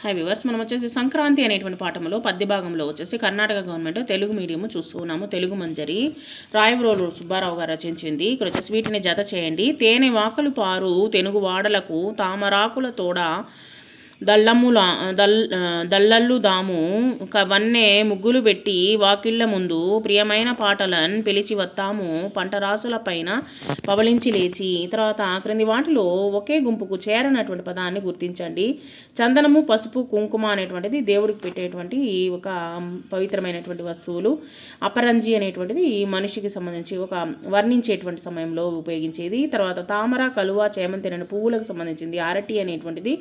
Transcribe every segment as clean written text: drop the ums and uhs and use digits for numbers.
High viewers, మనం వచ్చేసి సంక్రాంతి అనేటువంటి పాఠంలో పద్య భాగంలో వచ్చేసి కర్ణాటక గవర్నమెంట్ తెలుగు మీడియం చూస్తున్నాము. తెలుగు మంజరి రాయవరోలు సుబ్బారావు గారు రచించింది. ఇక్కడ వచ్చేసి వీటిని జత చేయండి. తేనె వాకలు పారు తెనుగు వాడలకు తామరాకుల తోడ దళ్ళల్లు దాము వన్నె ముగ్గులు పెట్టి వాకిళ్ళ ముందు ప్రియమైన పాటలన్ పిలిచి వత్తాము పంటరాసుల పైన పవళించి లేచి. తర్వాత క్రింది వాటిలో ఒకే గుంపుకు చేరనటువంటి పదాన్ని గుర్తించండి. చందనము, పసుపు, కుంకుమ అనేటువంటిది దేవుడికి పెట్టేటువంటి ఒక పవిత్రమైనటువంటి వస్తువులు. అపరంజి అనేటువంటిది మనిషికి సంబంధించి ఒక వర్ణించేటువంటి సమయంలో ఉపయోగించేది. తర్వాత తామర, కలువ, చేమంతి అనే పువ్వులకు సంబంధించింది. అరటి అనేటువంటిది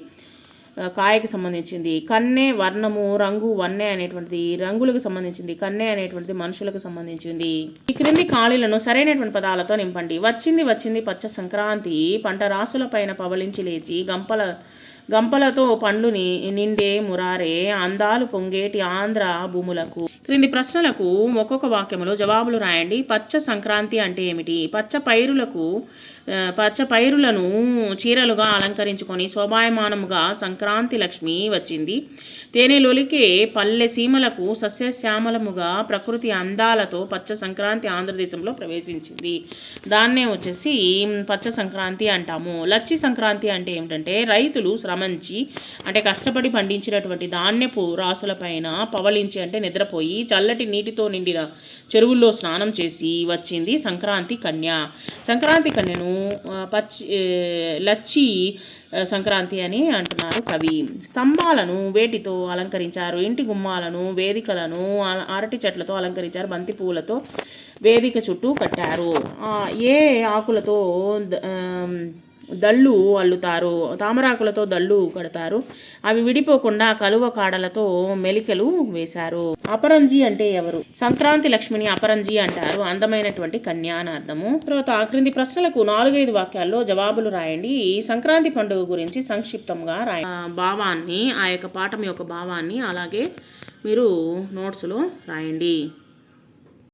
కాయకి సంబంధించింది. కన్నె వర్ణము, రంగు, వన్నె అనేటువంటిది రంగులకు సంబంధించింది. కన్నె అనేటువంటిది మనుషులకు సంబంధించింది. ఈ క్రింది ఖాళీలను సరైనటువంటి పదాలతో నింపండి. వచ్చింది వచ్చింది పచ్చ సంక్రాంతి, పంట రాసుల పైన పవళించి లేచి, గంపలతో పండుని నిండే మురారే, అందాలు పొంగేటి ఆంధ్ర భూములకు. క్రింది ప్రశ్నలకు ఒక్కొక్క వాక్యములో జవాబులు రాయండి. పచ్చ సంక్రాంతి అంటే ఏమిటి? పచ్చ పైరులను చీరలుగా అలంకరించుకొని శోభాయమానముగా సంక్రాంతి లక్ష్మి వచ్చింది. తేనెలొలికే పల్లె సీమలకు సస్యశ్యామలముగా ప్రకృతి అందాలతో పచ్చ సంక్రాంతి ఆంధ్రదేశంలో ప్రవేశించింది. దాన్నే వచ్చేసి పచ్చ సంక్రాంతి అంటాము. లచ్చి సంక్రాంతి అంటే ఏమిటంటే రైతులు శ్రమంచి అంటే కష్టపడి పండించినటువంటి ధాన్యపు రాసులపైన పవళించి అంటే నిద్రపోయి చల్లటి నీటితో నిండిన చెరువుల్లో స్నానం చేసి వచ్చింది సంక్రాంతి కన్య. సంక్రాంతి కన్యను లచ్చి సంక్రాంతి అని అంటున్నారు కవి. స్తంభాలను వేటితో అలంకరించారు? ఇంటి గుమ్మాలను, వేదికలను అరటి చెట్లతో అలంకరించారు. బంతి పూలతో వేదిక చుట్టూ కట్టారు. ఏ ఆకులతో దళ్ళు అల్లుతారు? తామరాకులతో దళ్ళు కడతారు. అవి విడిపోకుండా కలువ కాడలతో మెలికలు వేశారు. అపరంజి అంటే ఎవరు? సంక్రాంతి లక్ష్మిని అపరంజి అంటారు. అందమైనటువంటి కన్య అని అర్థము. తర్వాత క్రింది ప్రశ్నలకు 4-5 వాక్యాల్లో జవాబులు రాయండి. సంక్రాంతి పండుగ గురించి సంక్షిప్తంగా భావాన్ని, ఆ యొక్క పాఠం యొక్క భావాన్ని అలాగే మీరు నోట్స్లో రాయండి.